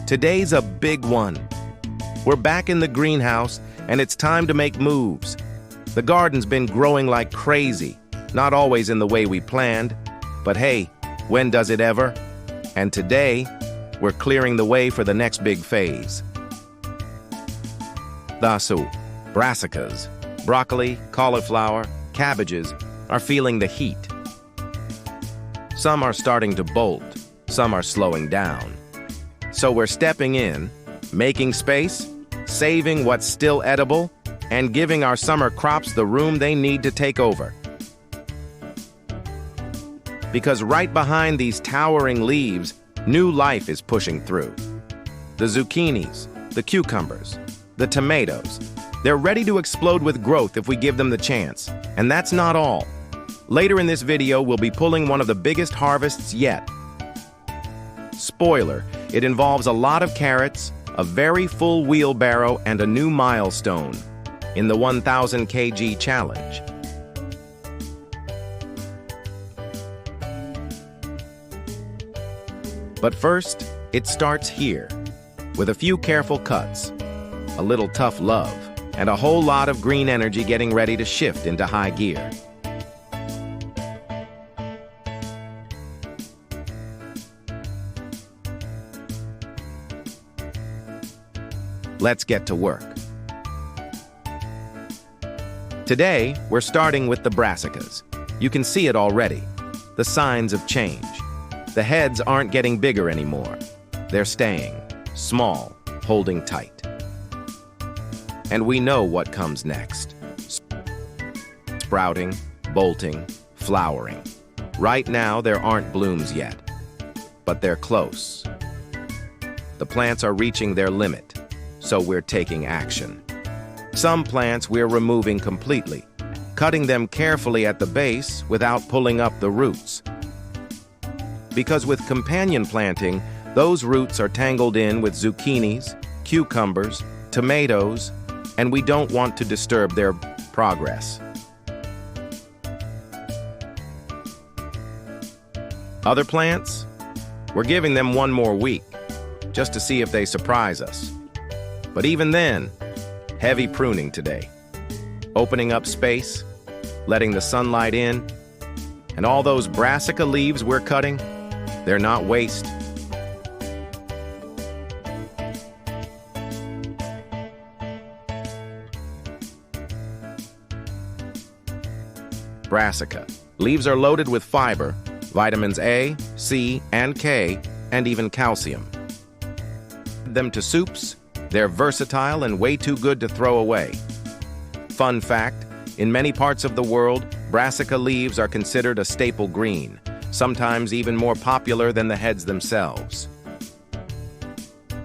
Today's a big one. We're back in the greenhouse, and it's time to make moves. The garden's been growing like crazy, not always in the way we planned, but hey, when does it ever? And today, we're clearing the way for the next big phase. Dasu, brassicas, broccoli, cauliflower, cabbages are feeling the heat. Some are starting to bolt, some are slowing down. So we're stepping in, making space, saving what's still edible, and giving our summer crops the room they need to take over. Because right behind these towering leaves, new life is pushing through. The zucchinis, the cucumbers, the tomatoes, they're ready to explode with growth if we give them the chance. And that's not all. Later in this video, we'll be pulling one of the biggest harvests yet. Spoiler, it involves a lot of carrots, a very full wheelbarrow, and a new milestone in the 1,000 kg challenge. But first, it starts here, with a few careful cuts, a little tough love, and a whole lot of green energy getting ready to shift into high gear. Let's get to work. Today, we're starting with the brassicas. You can see it already, the signs of change. The heads aren't getting bigger anymore. They're staying small, holding tight. And we know what comes next. Sprouting, bolting, flowering. Right now, there aren't blooms yet, but they're close. The plants are reaching their limit, so we're taking action. Some plants we're removing completely, cutting them carefully at the base without pulling up the roots. Because with companion planting, those roots are tangled in with zucchinis, cucumbers, tomatoes, and we don't want to disturb their progress. Other plants? We're giving them one more week, just to see if they surprise us. But even then, heavy pruning today. Opening up space, letting the sunlight in, and all those brassica leaves we're cutting, they're not waste. Brassica. Leaves are loaded with fiber, vitamins A, C, and K, and even calcium. Add them to soups. They're versatile and way too good to throw away. Fun fact, in many parts of the world, brassica leaves are considered a staple green, sometimes even more popular than the heads themselves.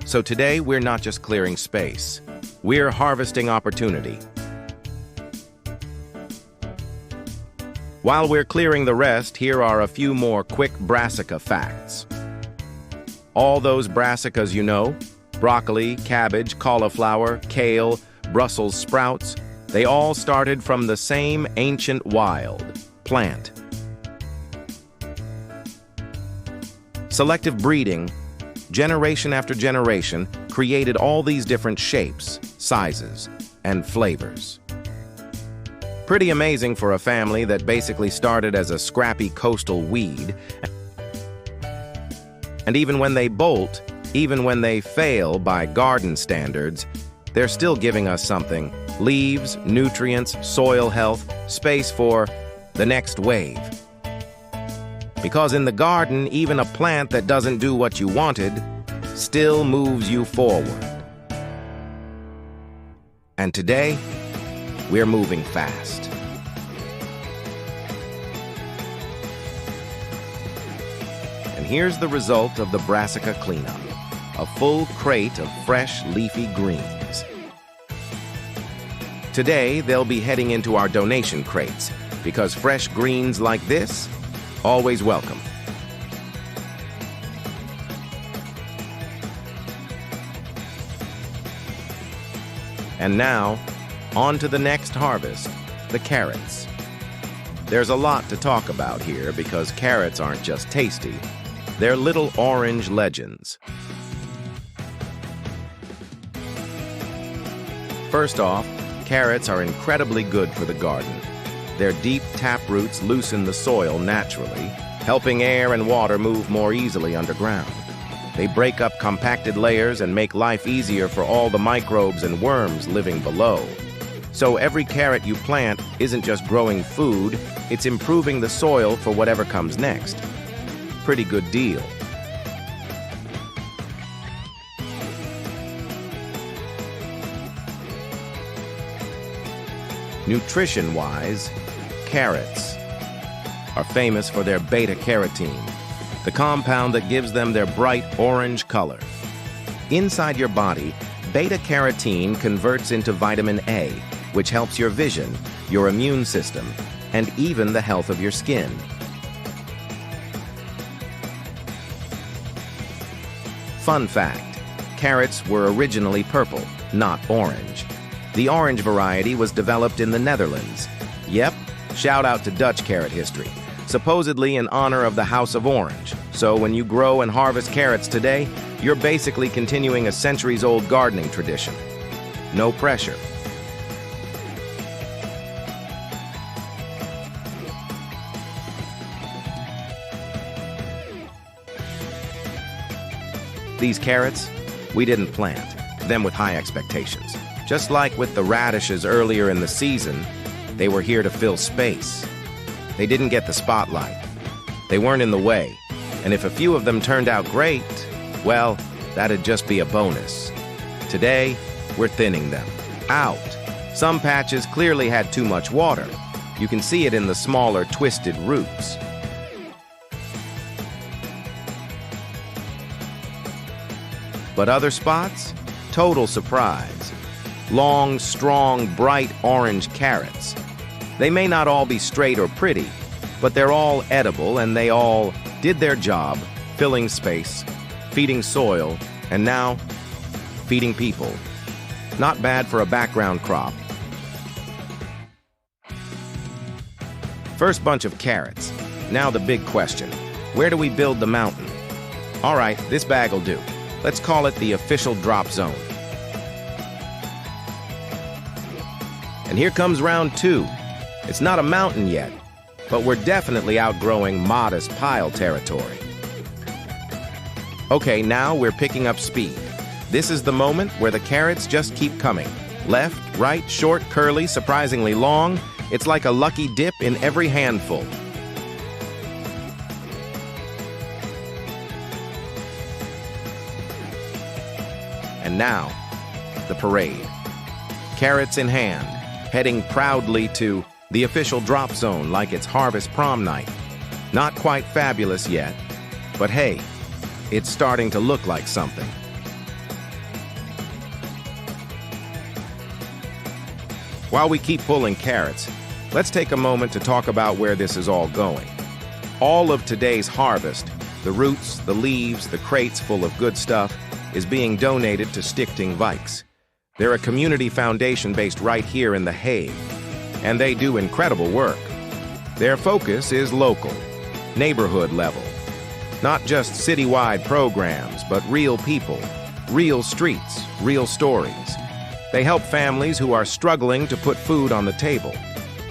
So today, we're not just clearing space. We're harvesting opportunity. While we're clearing the rest, here are a few more quick brassica facts. All those brassicas you know, broccoli, cabbage, cauliflower, kale, Brussels sprouts, they all started from the same ancient wild plant. Selective breeding, generation after generation, created all these different shapes, sizes, and flavors. Pretty amazing for a family that basically started as a scrappy coastal weed. And even when they bolt, even when they fail by garden standards, they're still giving us something: leaves, nutrients, soil health, space for the next wave. Because in the garden, even a plant that doesn't do what you wanted still moves you forward. And today, we're moving fast. And here's the result of the brassica cleanup: a full crate of fresh, leafy greens. Today, they'll be heading into our donation crates, because fresh greens like this, always welcome. And now, on to the next harvest, the carrots. There's a lot to talk about here because carrots aren't just tasty, they're little orange legends. First off, carrots are incredibly good for the garden. Their deep tap roots loosen the soil naturally, helping air and water move more easily underground. They break up compacted layers and make life easier for all the microbes and worms living below. So every carrot you plant isn't just growing food, it's improving the soil for whatever comes next. Pretty good deal. Nutrition-wise, carrots are famous for their beta-carotene, the compound that gives them their bright orange color. Inside your body, beta-carotene converts into vitamin A, which helps your vision, your immune system, and even the health of your skin. Fun fact, carrots were originally purple, not orange. The orange variety was developed in the Netherlands. Yep, shout out to Dutch carrot history, supposedly in honor of the House of Orange. So when you grow and harvest carrots today, you're basically continuing a centuries-old gardening tradition. No pressure. These carrots, we didn't plant them with high expectations. Just like with the radishes earlier in the season, they were here to fill space. They didn't get the spotlight. They weren't in the way. And if a few of them turned out great, well, that'd just be a bonus. Today, we're thinning them out. Some patches clearly had too much water. You can see it in the smaller, twisted roots. But other spots? Total surprise. Long, strong, bright orange carrots. They may not all be straight or pretty, but they're all edible and they all did their job, filling space, feeding soil, and now feeding people. Not bad for a background crop. First bunch of carrots. Now the big question. Where do we build the mountain? All right, this bag will do. Let's call it the official drop zone. And here comes round two. It's not a mountain yet, but we're definitely outgrowing modest pile territory. Okay, now we're picking up speed. This is the moment where the carrots just keep coming. Left, right, short, curly, surprisingly long. It's like a lucky dip in every handful. And now, the parade. Carrots in hand, heading proudly to the official drop zone like it's harvest prom night. Not quite fabulous yet, but hey, it's starting to look like something. While we keep pulling carrots, let's take a moment to talk about where this is all going. All of today's harvest, the roots, the leaves, the crates full of good stuff, is being donated to Stichting Wijks. They're a community foundation based right here in The Hague, and they do incredible work. Their focus is local, neighborhood level. Not just citywide programs, but real people, real streets, real stories. They help families who are struggling to put food on the table.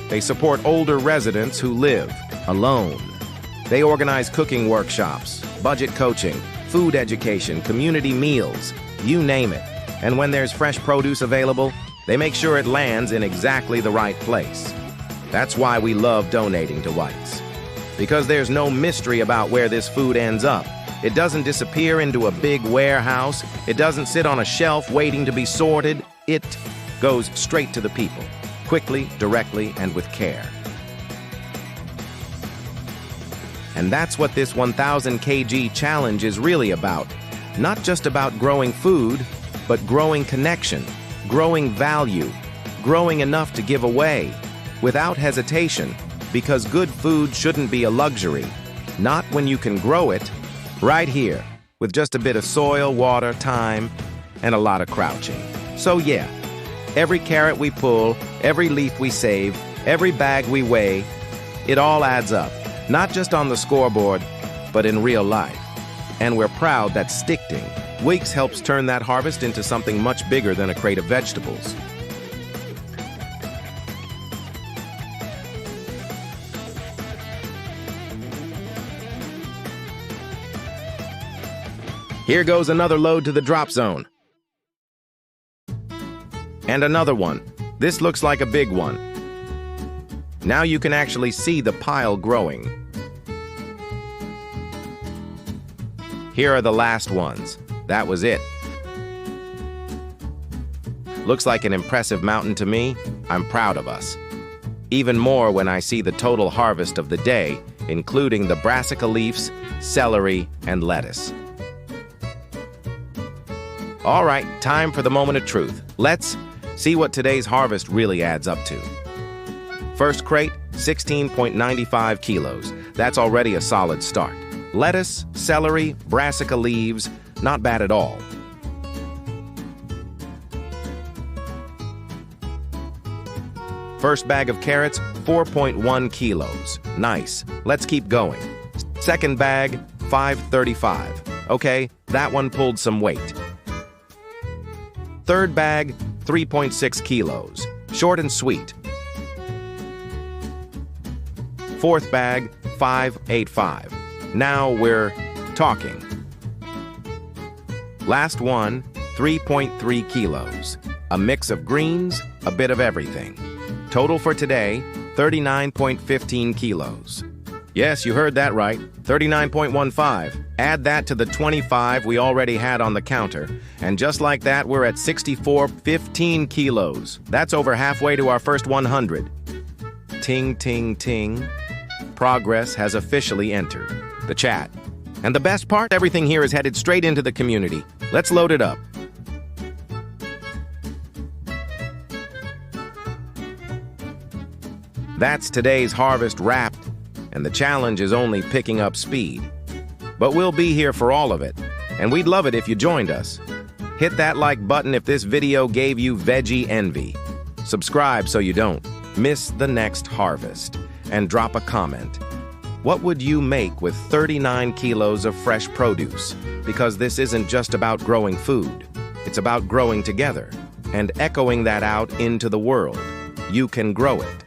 They support older residents who live alone. They organize cooking workshops, budget coaching, food education, community meals, you name it. And when there's fresh produce available, they make sure it lands in exactly the right place. That's why we love donating to Wijks. Because there's no mystery about where this food ends up. It doesn't disappear into a big warehouse. It doesn't sit on a shelf waiting to be sorted. It goes straight to the people, quickly, directly, and with care. And that's what this 1,000 kg challenge is really about. Not just about growing food, but growing connection, growing value, growing enough to give away, without hesitation, because good food shouldn't be a luxury, not when you can grow it, right here, with just a bit of soil, water, time, and a lot of crouching. So yeah, every carrot we pull, every leaf we save, every bag we weigh, it all adds up, not just on the scoreboard, but in real life. And we're proud that Stichting Wijks helps turn that harvest into something much bigger than a crate of vegetables. Here goes another load to the drop zone. And another one. This looks like a big one. Now you can actually see the pile growing. Here are the last ones. That was it. Looks like an impressive mountain to me. I'm proud of us. Even more when I see the total harvest of the day, including the brassica leaves, celery, and lettuce. All right, time for the moment of truth. Let's see what today's harvest really adds up to. First crate, 16.95 kilos. That's already a solid start. Lettuce, celery, brassica leaves, not bad at all. First bag of carrots, 4.1 kilos. Nice. Let's keep going. Second bag, 5.35. Okay, that one pulled some weight. Third bag, 3.6 kilos. Short and sweet. Fourth bag, 5.85. Now we're talking. Last one, 3.3 kilos. A mix of greens, a bit of everything. Total for today, 39.15 kilos. Yes, you heard that right, 39.15. Add that to the 25 we already had on the counter, and just like that, we're at 64.15 kilos. That's over halfway to our first 100. Ting, ting, ting. Progress has officially entered the chat. And the best part, everything here is headed straight into the community. Let's load it up. That's today's harvest wrapped, and the challenge is only picking up speed. But we'll be here for all of it, and we'd love it if you joined us. Hit that like button if this video gave you veggie envy. Subscribe so you don't miss the next harvest, and drop a comment. What would you make with 39 kilos of fresh produce? Because this isn't just about growing food. It's about growing together and echoing that out into the world. You can grow it.